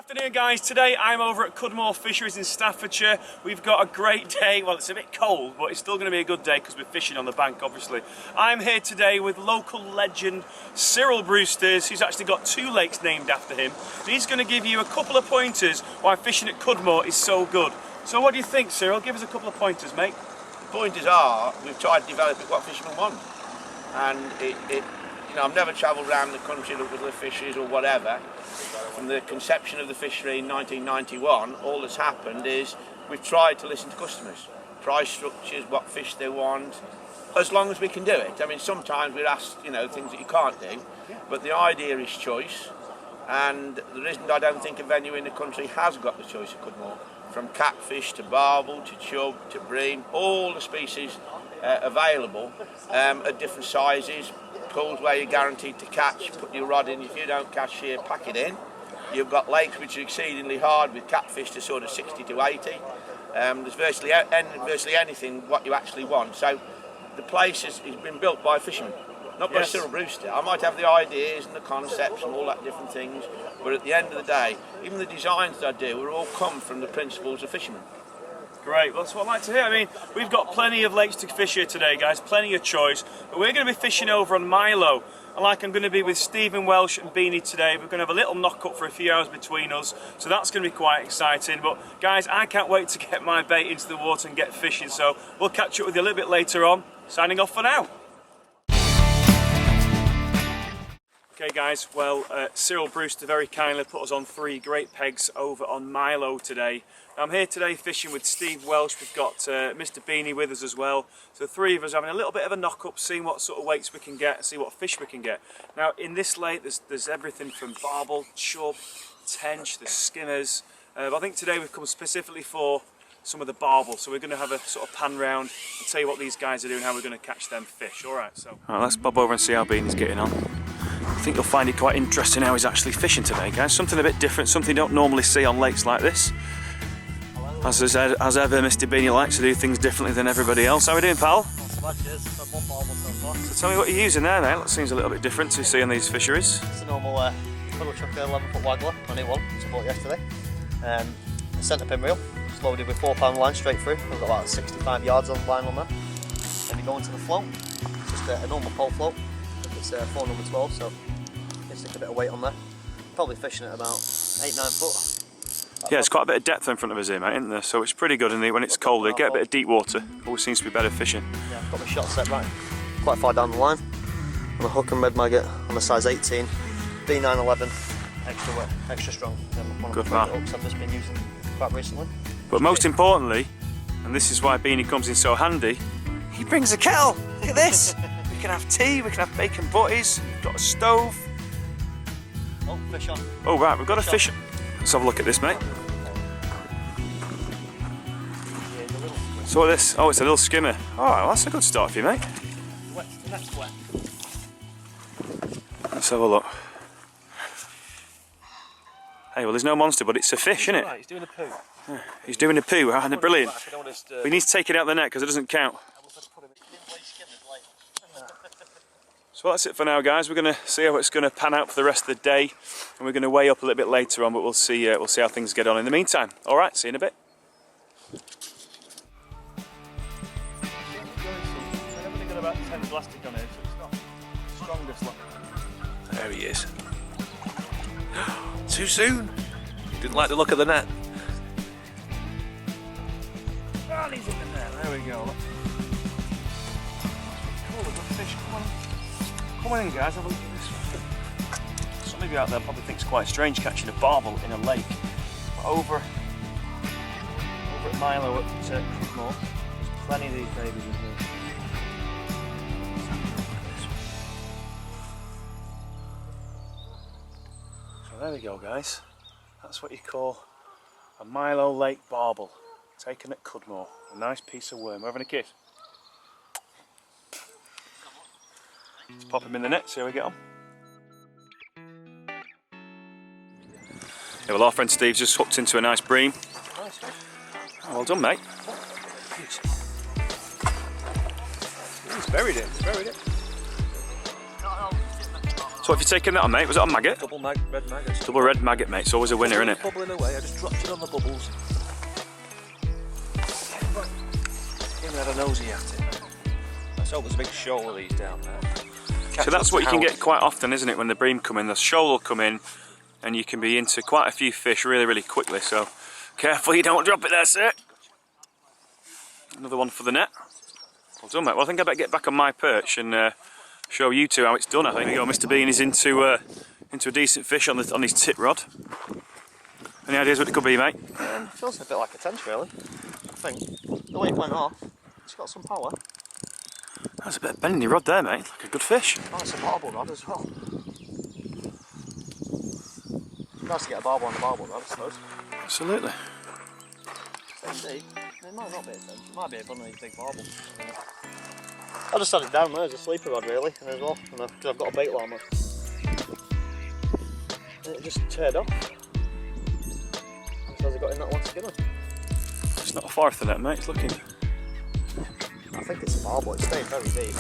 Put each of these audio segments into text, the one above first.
Afternoon guys, today I'm over at Cudmore Fisheries in Staffordshire. We've got a great day. Well, it's a bit cold, but it's still going to be a good day because we're fishing on the bank, obviously. I'm here today with local legend Cyril Brewster, who's actually got 2 lakes named after him. And he's going to give you a couple of pointers why fishing at Cudmore is so good. So what do you think, Cyril? Give us a couple of pointers, mate. The pointers are, we've tried to develop what fishermen want. And you know, I've never travelled around the country looking at the fisheries or whatever. From the conception of the fishery in 1991, all that's happened is we've tried to listen to customers. Price structures, what fish they want, as long as we can do it. I mean, sometimes we're asked, you know, things that you can't do, but the idea is choice. And there isn't, I don't think, a venue in the country has got the choice of Cudmore. From catfish to barbel to chub to bream, all the species available at different sizes. Pools where you're guaranteed to catch, put your rod in. If you don't catch here, pack it in. You've got lakes which are exceedingly hard with catfish to sort of 60 to 80. There's virtually anything what you actually want. So the place has been built by fishermen, not by Cyril Brewster. I might have the ideas and the concepts and all that different things, but at the end of the day, even the designs that I do are all come from the principles of fishermen. Great, well, that's what I like to hear. I mean, we've got plenty of lakes to fish here today, guys, plenty of choice. But we're going to be fishing over on Milo. And like I'm going to be with Stephen Welsh and Beany today, we're going to have a little knock-up for a few hours between us. So that's going to be quite exciting. But guys, I can't wait to get my bait into the water and get fishing. So we'll catch up with you a little bit later on. Signing off for now. Okay guys, well, Cyril Brewster very kindly put us on 3 great pegs over on Milo today. I'm here today fishing with Steve Welsh. We've got Mr. Beany with us as well. So 3 of us having a little bit of a knock-up, seeing what sort of weights we can get, see what fish we can get. Now in this lake there's everything from barbel, chub, tench, the skimmers. But I think today we've come specifically for some of the barbel. So we're going to have a sort of pan round and tell you what these guys are doing, how we're going to catch them fish. Alright, so. Alright, let's bob over and see how Beany's getting on. I think you'll find it quite interesting how he's actually fishing today, guys. Something a bit different, something you don't normally see on lakes like this. As ever, Mr. Beany likes to do things differently than everybody else. How are we doing, pal? So tell me what you're using there, mate. That seems a little bit different to see on these fisheries. It's a normal little chucker 11-foot waggler, only one, which I bought yesterday. A centre pin reel, it's loaded with 4-pound line straight through. We've got about 65 yards on line on there. Then you go into the float, it's just a normal pole float. It's 4 number 12, so you stick a bit of weight on there. Probably fishing at about 8-9 foot. Yeah, it's quite a bit of depth in front of us here, mate, isn't there? So it's pretty good, and when it's colder, get a bit of deep water. Always seems to be better fishing. Yeah, I've got my shot set right quite far down the line. On a hook and red maggot on the size 18, B911, extra wet, extra strong. One good of the man. hooks I've just been using quite recently. But most importantly, and this is why Beany comes in so handy, he brings a kettle. Look at this. We can have tea, we can have bacon butties, we've got a stove. Oh, fish on. Oh right, we've got a fish. Let's have a look at this, mate. So what this? Oh, it's a little skimmer. Alright, well, that's a good start for you, mate. Wet, the next wet. Let's have a look. Hey, well, there's no monster, but it's a fish, isn't it? Right, he's doing a poo. Yeah, he's doing a poo, and they're brilliant. We need to take it out of the net because it doesn't count. So that's it for now, guys. We're going to see how it's going to pan out for the rest of the day, and we're going to weigh up a little bit later on. But we'll see how things get on in the meantime. All right, see you in a bit. There he is. Too soon. Didn't like the look of the net. Oh, he's in the net. There we go. Cool, we've got fish. Come on. Come on in, guys, have a look at this one. Some of you out there probably think it's quite strange catching a barbel in a lake. But over at Milo at Cudmore, there's plenty of these babies in here. So there we go, guys. That's what you call a Milo Lake barbel, taken at Cudmore. A nice piece of worm. We're having a kiss. Let's pop him in the net, see how we get on. Yeah, well, our friend Steve's just hooked into a nice bream. Nice, man. Oh, well done, mate. He's buried it, So what have you taken that on, mate? Was it on maggot? Double red maggots. Double red maggot, mate. It's always a winner, isn't it? Bubbling away, I just dropped it on the bubbles. Even had a nosy at it. Let's hope there's a big shoal of these down there. So that's what you can get quite often, isn't it? When the bream come in, the shoal will come in and you can be into quite a few fish really, really quickly. So careful you don't drop it there, sir. Another one for the net. Well done, mate. Well, I think I better get back on my perch and show you two how it's done. I think. There you go, Mr. Beany's into a decent fish on his tip rod. Any ideas what it could be, mate? Feels a bit like a tench, really. I think the way it went off, it's got some power. That's a bit of bend in your rod there, mate. Like a good fish. Oh, it's a barbel rod as well. Nice to get a barbel on the barbel rod, I suppose. Absolutely. Indeed. It might not be a tench. It might be one of these big barbels. I just had it down there as a sleeper rod, really, and as well, because I've got a bait line. And it just teared off. As I got in that one skinner. It's not far off the net, mate. It's looking. I think it's a barbel. It's staying very deep.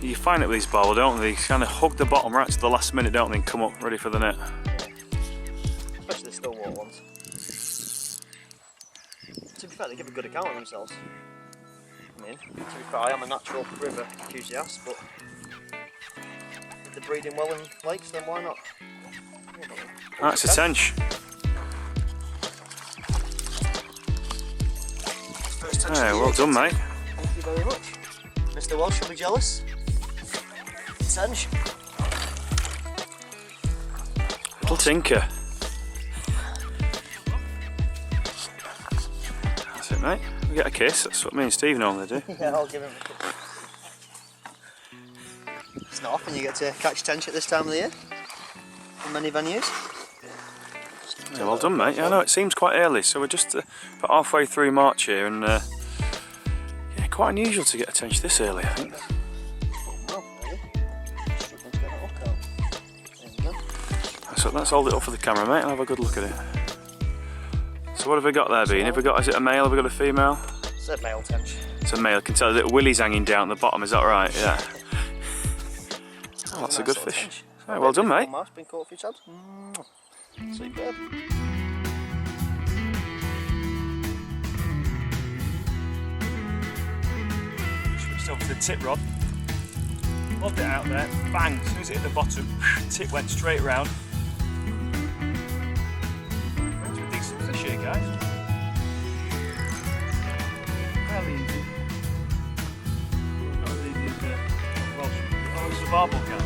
You find it with these barbel, don't they? They kind of hug the bottom right to the last minute, don't they, and come up ready for the net. Especially the still water ones. To be fair, they give a good account of themselves. I mean, to be fair, I am a natural river enthusiast, but if they're breeding well in lakes, then why not? That's a tench. Hey, well done, mate. Thank you very much. Mr. Welsh will be jealous. Tench. Little tinker. That's it, mate. We get a kiss. That's what me and Steve normally do. Yeah, I'll give him a kiss. It's not often you get to catch tench at this time of the year in many venues. Yeah, well done, mate. Yeah, I know it seems quite early, so we're just about halfway through March here, and yeah, quite unusual to get a tench this early, I think. So let's hold it up for the camera, mate, and have a good look at it. So what have we got there, Bean? Have we got? Is it a male? Have we got a female? It's a male tench. It's a male. I can tell the little willies hanging down at the bottom. Is that right? Yeah. Oh, that's a good fish. Oh, well done, mate. Been caught for your chad. Superb. Switched over to the tip rod. Lobbed it out there. Bang! As soon as it hit the bottom, tip went straight round. That's a decent fish here, guys. Fairly easy. Not as easy as oh, it's a barbel, guys.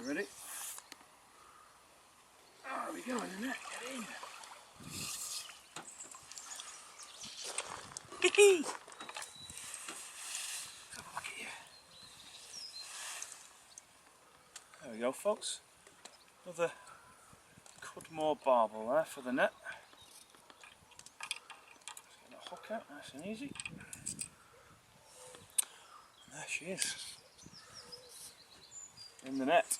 Ready? Oh, there we go in the net. Get in. Hee Have a look at you. There we go, folks. Another Cudmore barbel there for the net. Just get that hook out, nice and easy. There she is. In the net.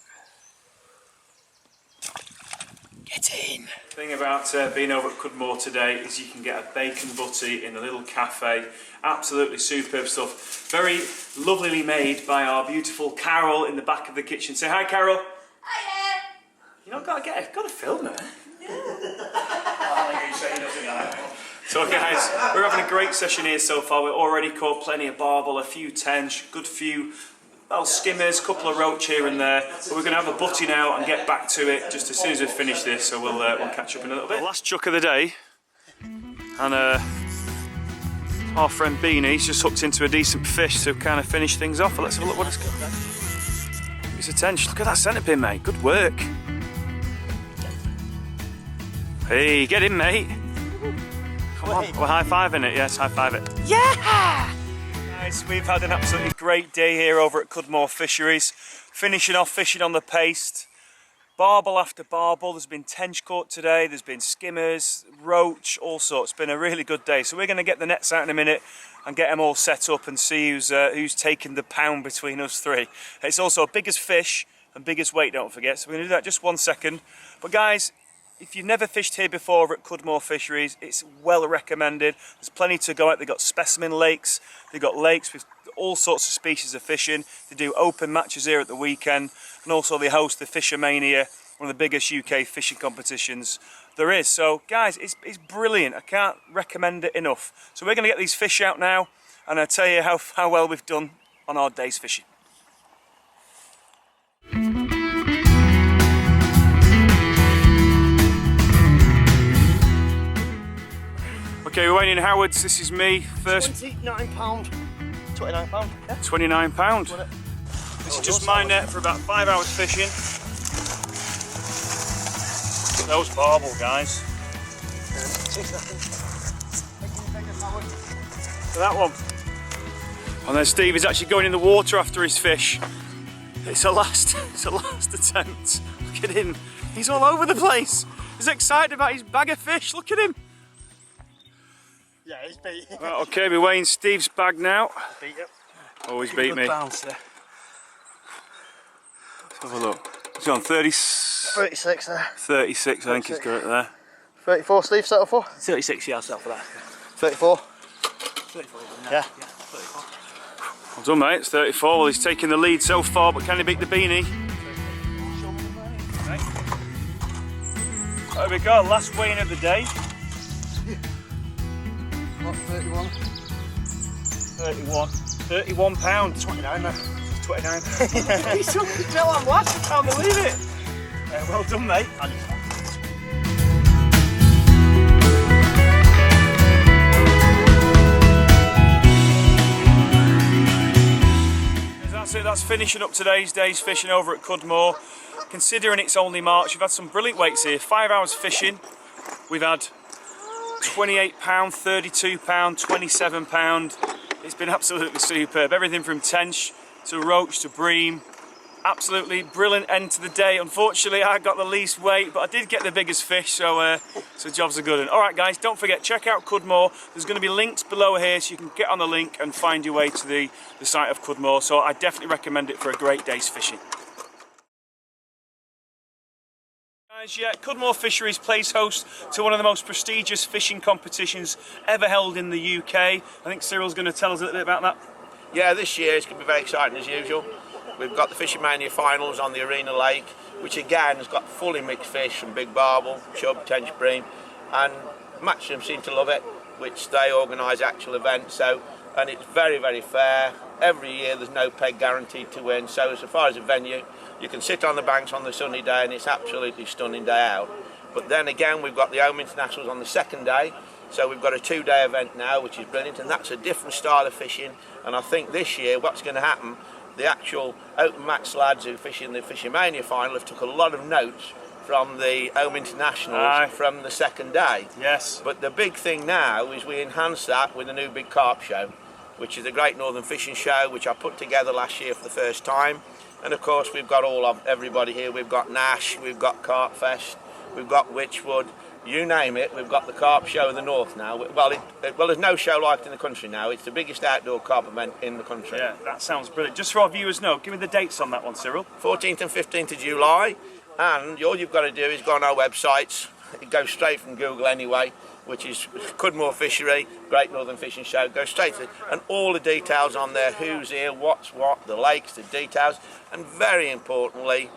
Get in! The thing about being over at Cudmore today is you can get a bacon butty in a little cafe. Absolutely superb stuff. Very lovelily made by our beautiful Carol in the back of the kitchen. Say hi, Carol. Hiya. You know, got to film her. So guys, we're having a great session here so far. We've already caught plenty of barbel, a few tench, good few skimmers, couple of roach here and there, but we're going to have a butty now and get back to it just as soon as we finish this, so we'll catch up in a little bit. The last chuck of the day, and our friend Beany's just hooked into a decent fish to kind of finish things off. Let's have a look what it's got there. It's a tench. Look at that centre pin, mate. Good work. Hey, get in, mate. Come on, we're high-fiving it. Yes, high-five it. Yeah! Guys, we've had an absolutely great day here over at Cudmore Fisheries. Finishing off fishing on the paste. Barbel after barbel. There's been tench caught today. There's been skimmers, roach, all sorts. It's been a really good day. So we're going to get the nets out in a minute and get them all set up and see who's taking the pound between us three. It's also biggest fish and biggest weight, don't forget. So we're going to do that just 1 second. But guys, if you've never fished here before over at Cudmore Fisheries, it's well recommended. There's plenty to go at. They've got specimen lakes, they've got lakes with all sorts of species of fishing. They do open matches here at the weekend, and also they host the O Mania, one of the biggest UK fishing competitions there is. So guys, it's brilliant. I can't recommend it enough. So we're going to get these fish out now, and I'll tell you how well we've done on our day's fishing. Okay, we're waiting in Howard's. This is me first. £29. £29, yeah. £29. This is just my net for about 5 hours fishing. Those barbel, guys. 2 seconds. For that one. And then Steve is actually going in the water after his fish. It's a last attempt. Look at him. He's all over the place. He's excited about his bag of fish. Look at him. Yeah, he's beat. Right, okay, we're weighing Steve's bag now. Beat you. Oh, he's beat me. Bounce there. Let's have a look. He's on 36 there. 36, I think he's got it there. 34, Steve, settle for? 36, yeah, I'll settle for that. 34. 34, Yeah. Yeah, 34. Well done, mate. It's 34. Well, he's taking the lead so far, but can he beat the Beany? There we go. Last weigh-in of the day. What, 31? 31 pounds. 29 there. 29. He's took the drill on last. I can't believe it. Well done, mate. That's it. That's finishing up today's day's fishing over at Cudmore. Considering it's only March, we've had some brilliant weights here. 5 hours fishing. We've had £28, £32, £27. It's been absolutely superb. Everything from Tench to roach to bream. Absolutely brilliant end to the day. Unfortunately, I got the least weight, but I did get the biggest fish, so jobs are good. Alright guys, don't forget, check out Cudmore. There's going to be links below here, so you can get on the link and find your way to the site of Cudmore. So I definitely recommend it for a great day's fishing. Yeah, Cudmore Fisheries plays host to one of the most prestigious fishing competitions ever held in the UK. I think Cyril's going to tell us a little bit about that. Yeah, this year it's going to be very exciting as usual. We've got the Fishing Mania finals on the Arena Lake, which again has got fully mixed fish from big barbel, chub, tench, bream, and Matchroom seem to love it, which they organise actual events. And it's very, very fair. Every year there's no peg guaranteed to win. So as far as a venue, you can sit on the banks on the sunny day and it's absolutely stunning day out. But then again, we've got the Home Internationals on the second day. So we've got a 2-day event now, which is brilliant, and that's a different style of fishing. And I think this year what's going to happen, the actual open match lads who fish in the Fishing Mania final have took a lot of notes from the Home Internationals from the second day. Yes. But the big thing now is we enhance that with a new big carp show, which is the Great Northern Fishing Show, which I put together last year for the first time. And of course we've got all of everybody here. We've got Nash, we've got Carp Fest, we've got Witchwood, you name it, we've got the carp show of the north now. Well, there's no show like it in the country now. It's the biggest outdoor carp event in the country. Yeah, that sounds brilliant. Just so our viewers know, give me the dates on that one, Cyril. 14th and 15th of July, and all you've got to do is go on our websites. It goes straight from Google anyway, which is Cudmore Fishery, Great Northern Fishing Show. Go straight to it, and all the details on there, who's here, what's what, the lakes, the details, and very importantly,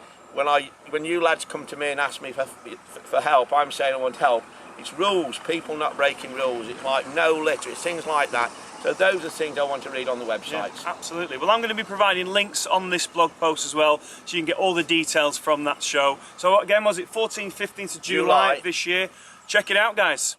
when you lads come to me and ask me for help, I'm saying I want help. It's rules, people not breaking rules. It's like no litter, it's things like that. So those are things I want to read on the websites. Yeah, absolutely. Well, I'm going to be providing links on this blog post as well, so you can get all the details from that show. So again, was it 14th, 15th of July this year? Check it out, guys.